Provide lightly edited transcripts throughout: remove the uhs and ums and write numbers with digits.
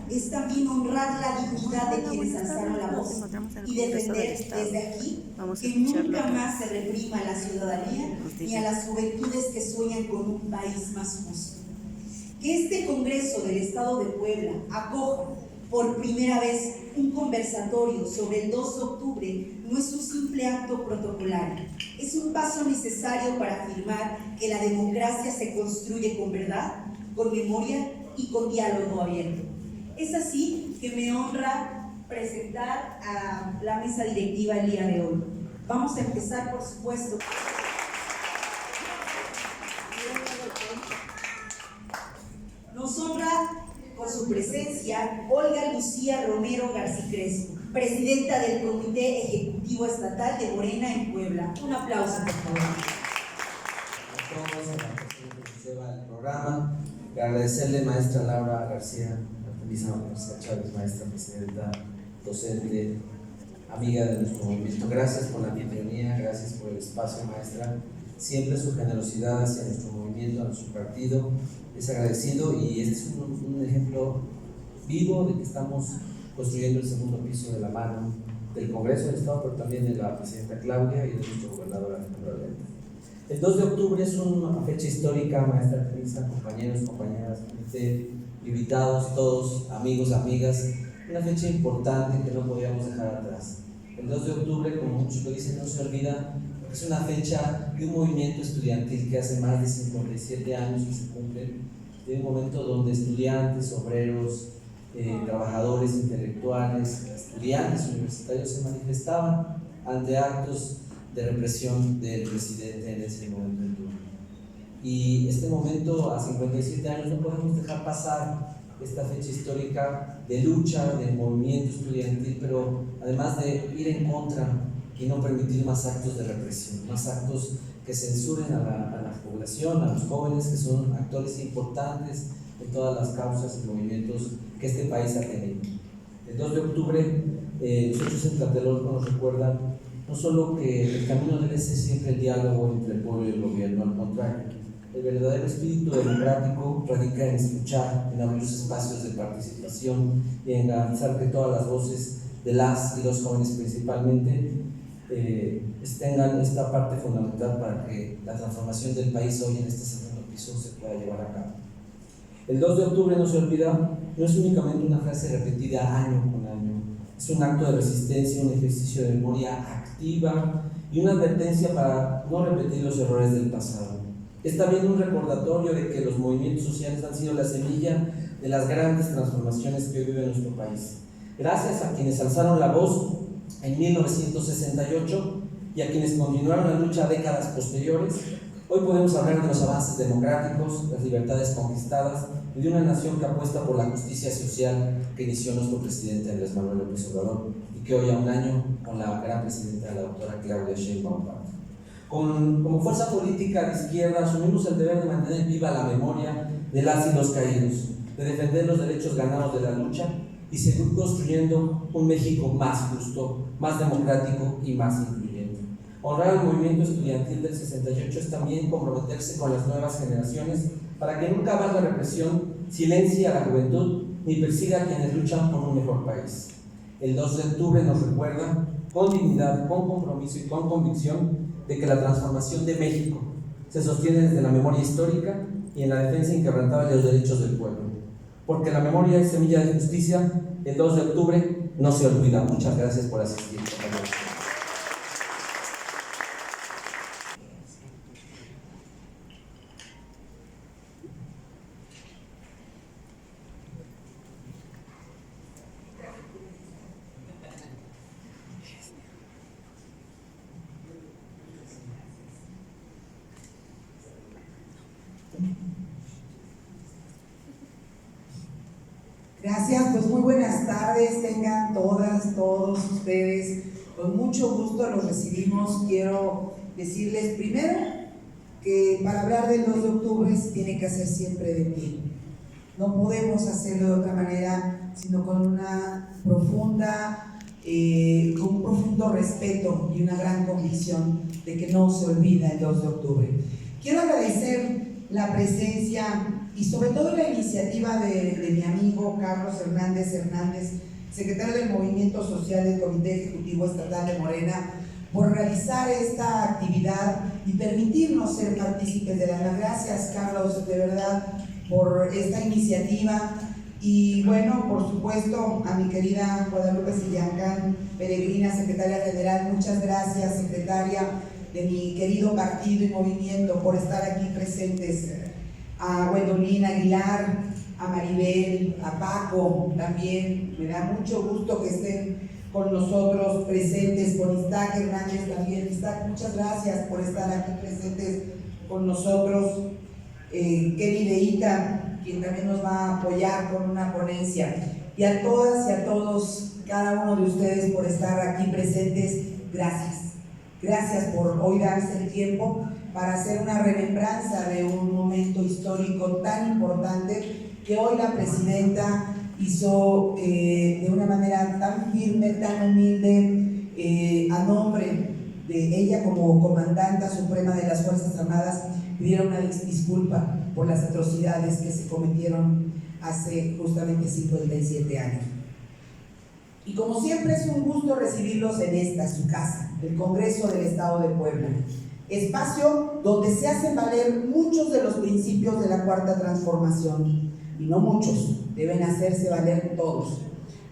es también honrar la dignidad de quienes alzaron la voz y defender desde aquí que nunca más se reprima a la ciudadanía ni a las juventudes que sueñan con un país más justo. Que este Congreso del Estado de Puebla acoja por primera vez un conversatorio sobre el 2 de octubre no es un simple acto protocolario, es un paso necesario para afirmar que la democracia se construye con verdad, con memoria y con diálogo abierto. Es así que me honra presentar a la mesa directiva el día de hoy. Vamos a empezar, por supuesto. Nos honra con su presencia Olga Lucía Romero García Crespo, presidenta del Comité Ejecutivo Estatal de Morena en Puebla. Un aplauso, por favor. A todos, a la persona que se lleva el programa, y agradecerle, maestra Laura García, Artemisa García Chávez, maestra presidenta, docente, amiga de nuestro movimiento. Gracias por la bienvenida, gracias por el espacio, maestra. Siempre su generosidad hacia nuestro movimiento, a nuestro partido, es agradecido, y este es un ejemplo vivo de que estamos construyendo el segundo piso de la mano del Congreso del Estado, pero también de la presidenta Claudia y de nuestro gobernador Alejandro Armenta. El 2 de octubre es una fecha histórica, maestra Artemisa, compañeros, compañeras, invitados, todos, amigos, amigas, una fecha importante que no podíamos dejar atrás. El 2 de octubre, como muchos lo dicen, no se olvida, es una fecha de un movimiento estudiantil que hace más de 57 años que se cumple, de un momento donde estudiantes, obreros, trabajadores intelectuales, estudiantes universitarios se manifestaban ante actos de represión del presidente en ese momento en turno. Y este momento, a 57 años, no podemos dejar pasar esta fecha histórica de lucha del movimiento estudiantil, pero además de ir en contra y no permitir más actos de represión, más actos que censuren a la población, a los jóvenes, que son actores importantes en todas las causas y movimientos que este país ha tenido. El 2 de octubre, los hechos en Tlatelolco nos recuerdan no solo que el camino debe ser siempre el diálogo entre el pueblo y el gobierno, al contrario, el verdadero espíritu democrático radica en escuchar, en abrir los espacios de participación y en garantizar que todas las voces de las y los jóvenes principalmente tengan esta parte fundamental para que la transformación del país hoy en este segundo piso se pueda llevar a cabo. El 2 de octubre, no se olvida, no es únicamente una frase repetida año con año, es un acto de resistencia, un ejercicio de memoria activa y una advertencia para no repetir los errores del pasado. Es también un recordatorio de que los movimientos sociales han sido la semilla de las grandes transformaciones que hoy vive nuestro país. Gracias a quienes alzaron la voz en 1968 y a quienes continuaron la lucha décadas posteriores, hoy podemos hablar de los avances democráticos, las libertades conquistadas y de una nación que apuesta por la justicia social que inició nuestro presidente Andrés Manuel López Obrador y que hoy, a un año, con la gran presidenta, la doctora Claudia Sheinbaum. Como fuerza política de izquierda asumimos el deber de mantener viva la memoria de las y los caídos, de defender los derechos ganados de la lucha y seguir construyendo un México más justo, más democrático y más incluyente. Honrar el movimiento estudiantil del 68 es también comprometerse con las nuevas generaciones para que nunca más la represión silencie a la juventud ni persiga a quienes luchan por un mejor país. El 2 de octubre nos recuerda, con dignidad, con compromiso y con convicción, de que la transformación de México se sostiene desde la memoria histórica y en la defensa inquebrantable de los derechos del pueblo. Porque la memoria es semilla de justicia, el 2 de octubre no se olvida. Muchas gracias por asistir. Gracias, pues muy buenas tardes, tengan todas, todos ustedes, con mucho gusto los recibimos. Quiero decirles primero que para hablar del 2 de octubre se tiene que hacer siempre de pie. No podemos hacerlo de otra manera, sino con una profunda, con un profundo respeto y una gran convicción de que no se olvida el 2 de octubre. Quiero agradecer la presencia y sobre todo la iniciativa de mi amigo Carlos Hernández, secretario del Movimiento Social del Comité Ejecutivo Estatal de Morena, por realizar esta actividad y permitirnos ser partícipes de la. Gracias, Carlos, de verdad, por esta iniciativa. Y bueno, por supuesto, a mi querida Guadalupe Sillancán Peregrina, secretaria general, muchas gracias, secretaria de mi querido partido y movimiento, por estar aquí presentes. A Gwendolyn Aguilar, a Maribel, a Paco también, me da mucho gusto que estén con nosotros presentes, con Iztac Hernández también. Iztac, muchas gracias por estar aquí presentes con nosotros. Kelly Deita, quien también nos va a apoyar con una ponencia, y a todas y a todos, cada uno de ustedes, por estar aquí presentes. Gracias por hoy darse el tiempo para hacer una remembranza de un momento histórico tan importante que hoy la presidenta hizo de una manera tan firme, tan humilde, a nombre de ella como comandanta suprema de las Fuerzas Armadas, pidieron una disculpa por las atrocidades que se cometieron hace justamente 57 años. Y como siempre, es un gusto recibirlos en esta, su casa, el Congreso del Estado de Puebla, espacio donde se hacen valer muchos de los principios de la Cuarta Transformación, y no muchos, deben hacerse valer todos,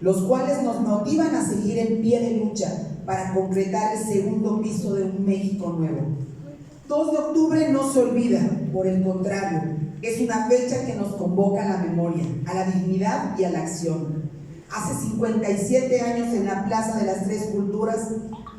los cuales nos motivan a seguir en pie de lucha para concretar el segundo piso de un México nuevo. 2 de octubre no se olvida, por el contrario, es una fecha que nos convoca a la memoria, a la dignidad y a la acción. Hace 57 años, en la Plaza de las Tres Culturas,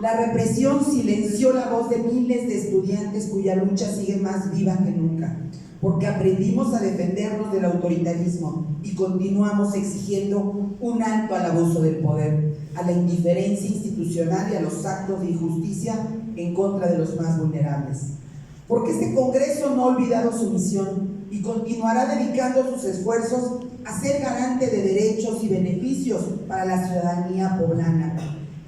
la represión silenció la voz de miles de estudiantes cuya lucha sigue más viva que nunca, porque aprendimos a defendernos del autoritarismo y continuamos exigiendo un alto al abuso del poder, a la indiferencia institucional y a los actos de injusticia en contra de los más vulnerables. Porque este Congreso no ha olvidado su misión y continuará dedicando sus esfuerzos a ser garante de derechos y beneficios para la ciudadanía poblana.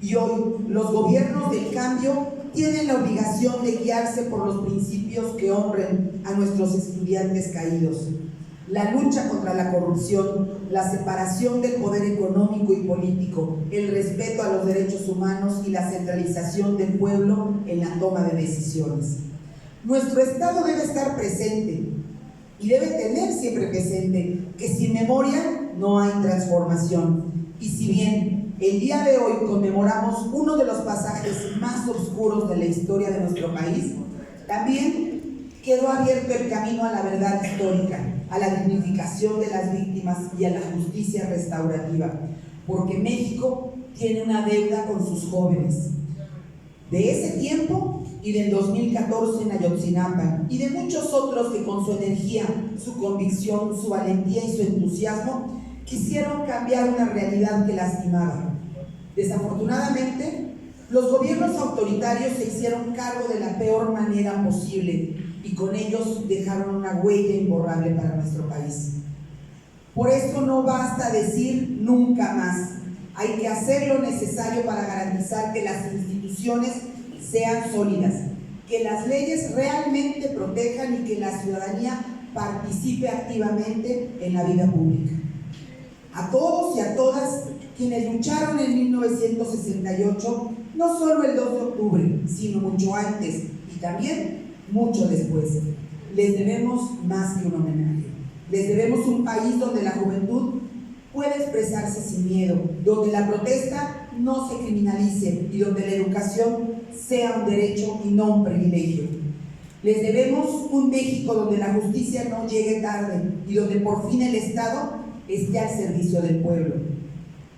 Y hoy los gobiernos del cambio tienen la obligación de guiarse por los principios que honren a nuestros estudiantes caídos. La lucha contra la corrupción, la separación del poder económico y político, el respeto a los derechos humanos y la centralización del pueblo en la toma de decisiones. Nuestro Estado debe estar presente y debe tener siempre presente que sin memoria no hay transformación. Y si bien el día de hoy conmemoramos uno de los pasajes más oscuros de la historia de nuestro país, también quedó abierto el camino a la verdad histórica, a la dignificación de las víctimas y a la justicia restaurativa, porque México tiene una deuda con sus jóvenes. De ese tiempo y del 2014 en Ayotzinapa, y de muchos otros que con su energía, su convicción, su valentía y su entusiasmo quisieron cambiar una realidad que lastimaba. Desafortunadamente, los gobiernos autoritarios se hicieron cargo de la peor manera posible y con ellos dejaron una huella imborrable para nuestro país. Por esto no basta decir nunca más. Hay que hacer lo necesario para garantizar que las instituciones sean sólidas, que las leyes realmente protejan y que la ciudadanía participe activamente en la vida pública. A todos y a todas quienes lucharon en 1968, no solo el 2 de octubre, sino mucho antes y también mucho después, les debemos más que un homenaje. Les debemos un país donde la juventud pueda expresarse sin miedo, donde la protesta no se criminalice y donde la educación sea un derecho y no un privilegio. Les debemos un México donde la justicia no llegue tarde y donde por fin el Estado esté al servicio del pueblo.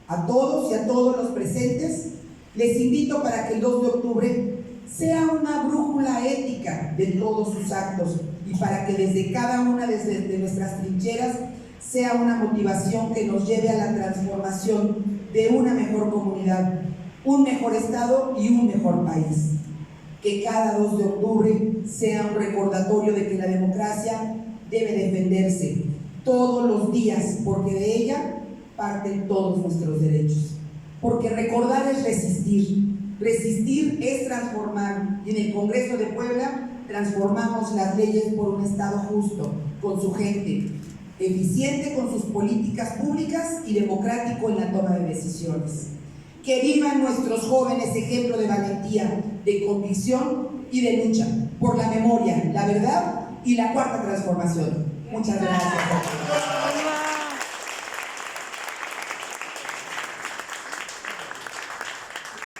A todos y a todos los presentes, les invito para que el 2 de octubre sea una brújula ética de todos sus actos y para que desde cada una de nuestras trincheras sea una motivación que nos lleve a la transformación de una mejor comunidad, un mejor Estado y un mejor país. Que cada 2 de octubre sea un recordatorio de que la democracia debe defenderse todos los días, porque de ella parten todos nuestros derechos. Porque recordar es resistir, resistir es transformar, y en el Congreso de Puebla transformamos las leyes por un Estado justo, con su gente, eficiente con sus políticas públicas y democrático en la toma de decisiones. Que vivan nuestros jóvenes ejemplo de valentía, de convicción y de lucha por la memoria, la verdad y la cuarta transformación. Muchas gracias.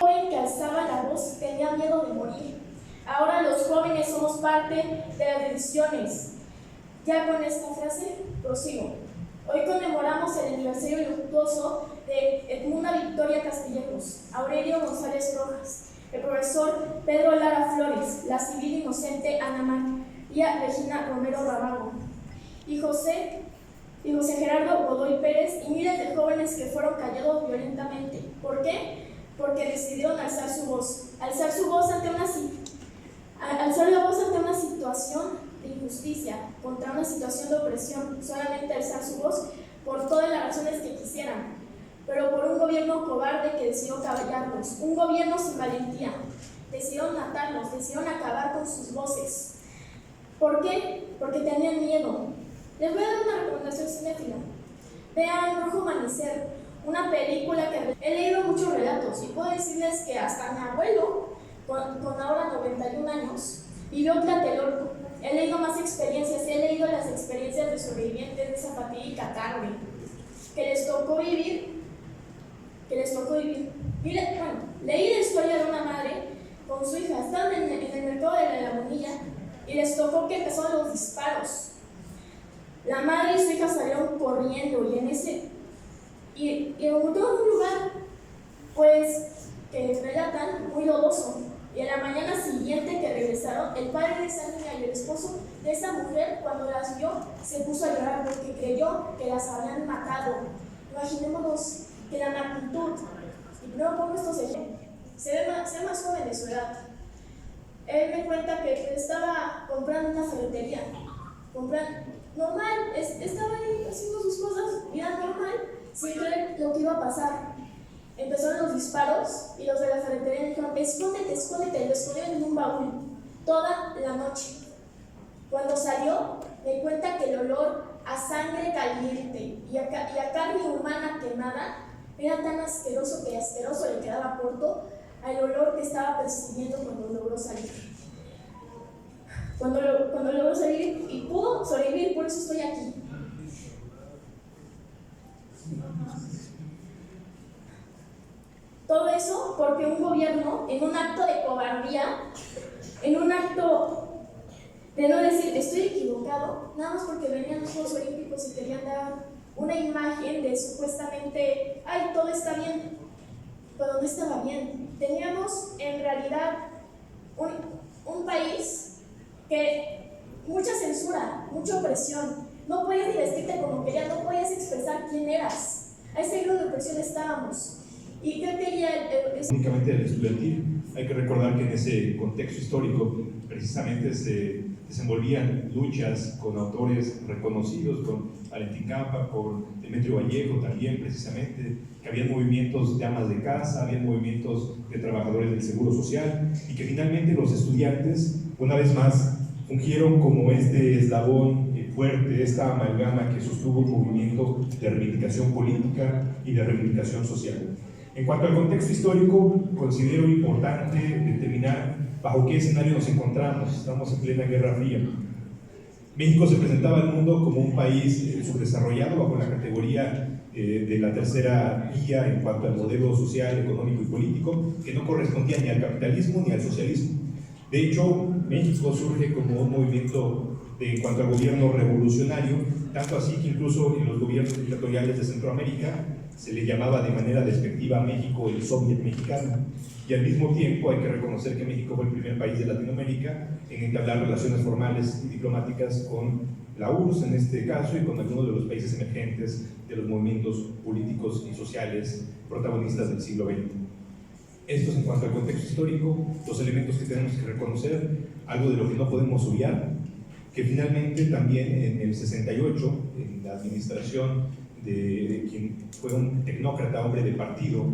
Un joven que alzaba la voz tenía miedo de morir. Ahora los jóvenes somos parte de las decisiones. Ya con esta frase prosigo. Hoy conmemoramos el aniversario luctuoso de Edmunda Victoria Castillejos, Aurelio González Rojas, el profesor Pedro Lara Flores, la civil inocente Ana María Regina Romero Rabago, y José Gerardo Godoy Pérez, y miles de jóvenes que fueron callados violentamente. ¿Por qué? Porque decidieron alzar su voz ante alzar la voz ante una situación de injusticia, contra una situación de opresión, solamente alzar su voz por todas las razones que quisieran, pero por un gobierno cobarde que decidió callarlos, un gobierno sin valentía. Decidieron matarlos, decidieron acabar con sus voces. ¿Por qué? Porque tenían miedo. Les voy a dar una recomendación cinéfila. Vean Rojo Amanecer, una película que he leído muchos relatos y puedo decirles que hasta mi abuelo, con ahora 91 años, vivió Tlatelolco. He leído más experiencias, he leído las experiencias de sobrevivientes de esa fatídica tarde que les tocó vivir. Leí la historia de una madre con su hija, estaban en el mercado de la Lagunilla y les tocó que empezaron los disparos. La madre y su hija salieron corriendo y en un lugar, pues, que relatan muy lodoso. Y en la mañana siguiente que regresaron, el padre de esa niña y el esposo de esa mujer, cuando las vio, se puso a llorar porque creyó que las habían matado. Imaginémonos que la magnitud, y no pongo estos ejemplos, se ve más joven de su edad. Él me cuenta que estaba comprando una ferretería, normal, estaba ahí haciendo sus cosas, vida normal, sin creer lo que iba a pasar. Empezaron los disparos y los de la ferretería dijeron: escóndete, escóndete. Lo escondieron en un baúl toda la noche. Cuando salió, me cuenta que el olor a sangre caliente y a carne humana quemada era tan asqueroso que asqueroso le quedaba corto al olor que estaba percibiendo cuando logró salir. Cuando logró salir y pudo sobrevivir, por eso estoy aquí. Todo eso porque un gobierno, en un acto de cobardía, en un acto de no decir estoy equivocado, nada más porque venían los Juegos Olímpicos y querían dar una imagen de supuestamente, ay, todo está bien, pero no estaba bien. Teníamos en realidad un país que mucha censura, mucha opresión, no podías ni vestirte como querías, no podías expresar quién eras. A ese grado de opresión estábamos. Y creo que ya únicamente el estudiantil. Hay que recordar que en ese contexto histórico precisamente se desenvolvían luchas con autores reconocidos, con Valentín Campa, con Demetrio Vallejo también precisamente, que habían movimientos de amas de casa, habían movimientos de trabajadores del Seguro Social, y que finalmente los estudiantes, una vez más, fungieron como este eslabón fuerte, esta amalgama que sostuvo un movimiento de reivindicación política y de reivindicación social. En cuanto al contexto histórico, considero importante determinar bajo qué escenario nos encontramos. Estamos en plena Guerra Fría. México se presentaba al mundo como un país subdesarrollado bajo la categoría de la tercera vía en cuanto al modelo social, económico y político, que no correspondía ni al capitalismo ni al socialismo. De hecho, México surge como un movimiento en cuanto al gobierno revolucionario, tanto así que incluso en los gobiernos dictatoriales de Centroamérica se le llamaba de manera despectiva a México el Soviet mexicano, y al mismo tiempo hay que reconocer que México fue el primer país de Latinoamérica en entablar relaciones formales y diplomáticas con la URSS en este caso y con algunos de los países emergentes de los movimientos políticos y sociales protagonistas del siglo XX. Esto es en cuanto al contexto histórico, los elementos que tenemos que reconocer, algo de lo que no podemos obviar, que finalmente también en el 68, en la administración de quien fue un tecnócrata, hombre de partido,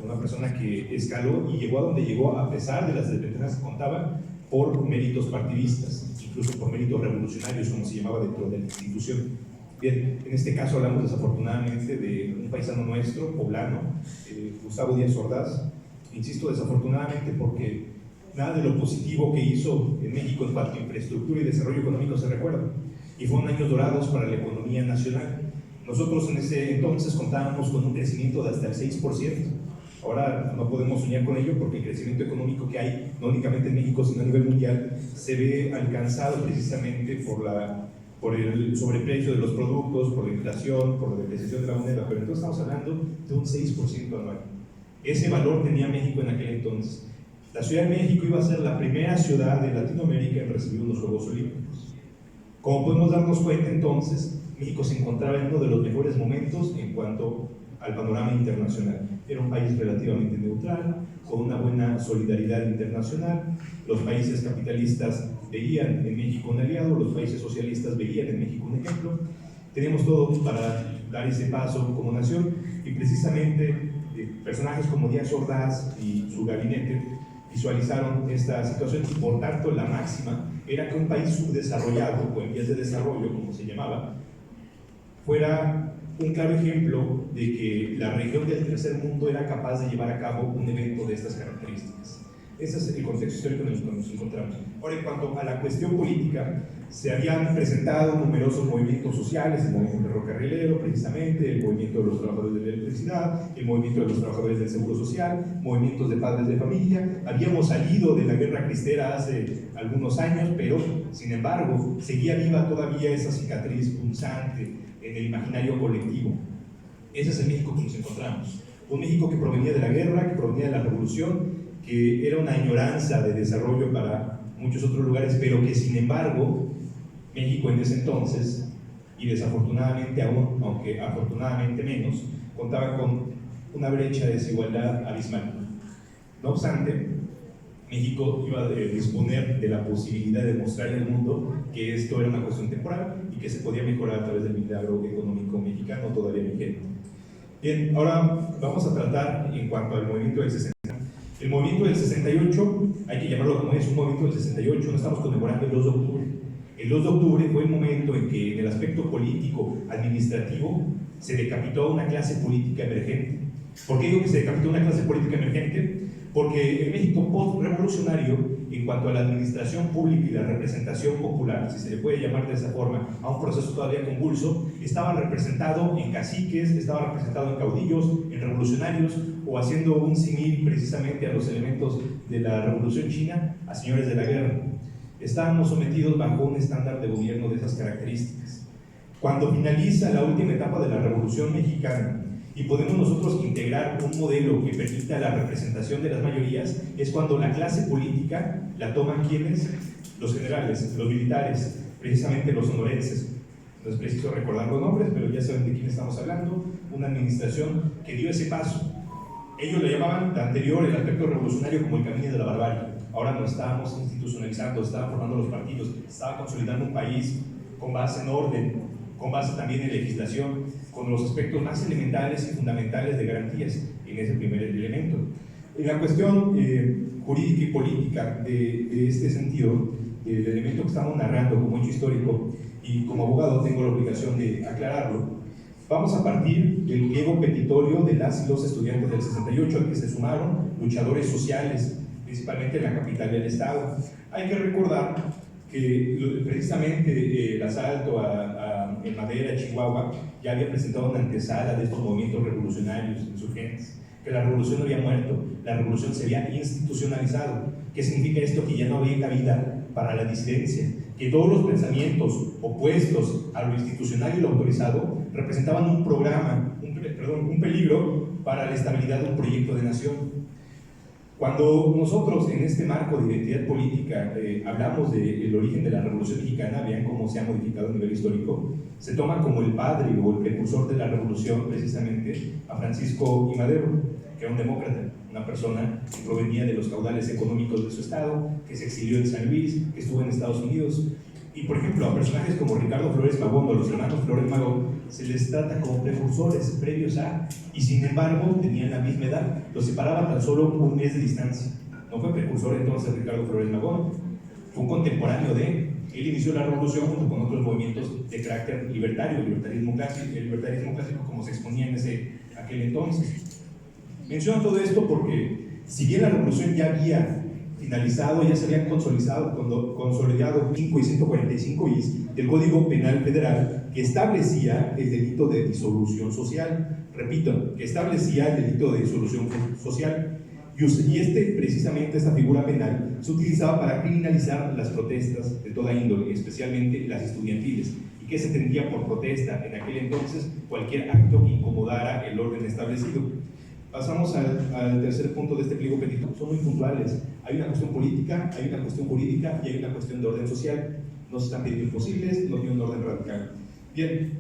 una persona que escaló y llegó a donde llegó a pesar de las desventajas que contaba por méritos partidistas, incluso por méritos revolucionarios, como se llamaba dentro de la institución. Bien, en este caso hablamos desafortunadamente de un paisano nuestro, poblano, Gustavo Díaz Ordaz. Insisto, desafortunadamente porque nada de lo positivo que hizo en México en cuanto a infraestructura y desarrollo económico se recuerda. Y fueron años dorados para la economía nacional. Nosotros en ese entonces contábamos con un crecimiento de hasta el 6%. Ahora no podemos soñar con ello porque el crecimiento económico que hay, no únicamente en México, sino a nivel mundial, se ve alcanzado precisamente por el sobreprecio de los productos, por la inflación, por la depreciación de la moneda. Pero entonces estamos hablando de un 6% anual. Ese valor tenía México en aquel entonces. La Ciudad de México iba a ser la primera ciudad de Latinoamérica en recibir unos Juegos Olímpicos. Como podemos darnos cuenta entonces, México se encontraba en uno de los mejores momentos en cuanto al panorama internacional. Era un país relativamente neutral, con una buena solidaridad internacional. Los países capitalistas veían en México un aliado, los países socialistas veían en México un ejemplo. Teníamos todo para dar ese paso como nación y precisamente personajes como Díaz Ordaz y su gabinete visualizaron esta situación y por tanto la máxima era que un país subdesarrollado o en vías de desarrollo, como se llamaba, fuera un claro ejemplo de que la región del tercer mundo era capaz de llevar a cabo un evento de estas características. Ese es el contexto histórico en el que nos encontramos. Ahora, en cuanto a la cuestión política, se habían presentado numerosos movimientos sociales, el movimiento ferrocarrilero, precisamente, el movimiento de los trabajadores de la electricidad, el movimiento de los trabajadores del seguro social, movimientos de padres de familia. Habíamos salido de la guerra cristera hace algunos años, pero, sin embargo, seguía viva todavía esa cicatriz punzante en el imaginario colectivo. Ese es el México que nos encontramos. Un México que provenía de la guerra, que provenía de la revolución, que era una añoranza de desarrollo para muchos otros lugares, pero que sin embargo México en ese entonces, y desafortunadamente aún, aunque afortunadamente menos, contaba con una brecha de desigualdad abismal. No obstante, México iba a disponer de la posibilidad de mostrarle al mundo que esto era una cuestión temporal y que se podía mejorar a través del milagro económico mexicano todavía vigente. Bien, ahora vamos a tratar en cuanto al movimiento del 60. El movimiento del 68, hay que llamarlo como es, un movimiento del 68, no estamos conmemorando el 2 de octubre. El 2 de octubre fue el momento en que en el aspecto político, administrativo, se decapitó a una clase política emergente. ¿Por qué digo que se decapitó a una clase política emergente? Porque el México post-revolucionario, en cuanto a la administración pública y la representación popular, si se le puede llamar de esa forma, a un proceso todavía convulso, estaba representado en caciques, estaba representado en caudillos, en revolucionarios, o haciendo un símil precisamente a los elementos de la Revolución China, a señores de la guerra. Estábamos sometidos bajo un estándar de gobierno de esas características. Cuando finaliza la última etapa de la Revolución Mexicana y podemos nosotros integrar un modelo que permita la representación de las mayorías, es cuando la clase política la toman ¿quiénes? Los generales, los militares, precisamente los sonorenses. No es preciso recordar los nombres, pero ya saben de quién estamos hablando. Una administración que dio ese paso. Ellos le llamaban la anterior, el aspecto revolucionario, como el camino de la barbarie. Ahora no estábamos institucionalizando, estaban formando los partidos, estaba consolidando un país con base en orden, con base también en legislación, con los aspectos más elementales y fundamentales de garantías en ese primer elemento. En la cuestión jurídica y política de este sentido, el elemento que estamos narrando como hecho histórico, y como abogado tengo la obligación de aclararlo, vamos a partir del pliego petitorio de las y los estudiantes del 68, al que se sumaron luchadores sociales, principalmente en la capital del estado. Hay que recordar que precisamente el asalto en Madera, Chihuahua, ya había presentado una antesala de estos movimientos revolucionarios, insurgentes, que la revolución no había muerto, la revolución se había institucionalizado. ¿Qué significa esto? Que ya no había cabida para la disidencia, que todos los pensamientos opuestos a lo institucional y lo autorizado representaban un programa, un peligro para la estabilidad de un proyecto de nación. Cuando nosotros en este marco de identidad política hablamos del origen de la Revolución Mexicana, vean cómo se ha modificado a nivel histórico, se toma como el padre o el precursor de la revolución precisamente a Francisco I. Madero, que era un demócrata, una persona que provenía de los caudales económicos de su estado, que se exilió en San Luis, que estuvo en Estados Unidos. Y por ejemplo a personajes como Ricardo Flores Magón o los hermanos Flores Magón se les trata como precursores previos a, y sin embargo tenían la misma edad, los separaba tan solo un mes de distancia. No fue precursor entonces Ricardo Flores Magón, fue un contemporáneo de, Él inició la revolución junto con otros movimientos de carácter libertario, el libertarismo clásico como se exponía en aquel entonces. Menciono todo esto porque, si bien la revolución ya había finalizado, ya se habían consolidado 5 y 145 bis del Código Penal Federal, que establecía el delito de disolución social. Repito, que establecía el delito de disolución social. Y precisamente esta figura penal se utilizaba para criminalizar las protestas de toda índole, especialmente las estudiantiles, y que se entendía por protesta en aquel entonces cualquier acto que incomodara el orden establecido. Pasamos al tercer punto de este pliego petitorio. Son muy puntuales. Hay una cuestión política, hay una cuestión jurídica y hay una cuestión de orden social. No se están pidiendo imposibles, no tiene un orden radical. Bien,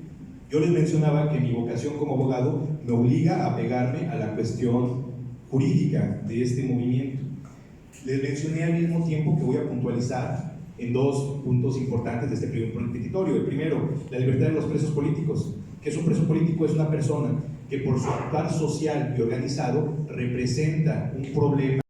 yo les mencionaba que mi vocación como abogado me obliga a pegarme a la cuestión jurídica de este movimiento. Les mencioné al mismo tiempo que voy a puntualizar en dos puntos importantes de este pliego petitorio. El primero, la libertad de los presos políticos. ¿Qué es un preso político? Es una persona que por su actuar social y organizado representa un problema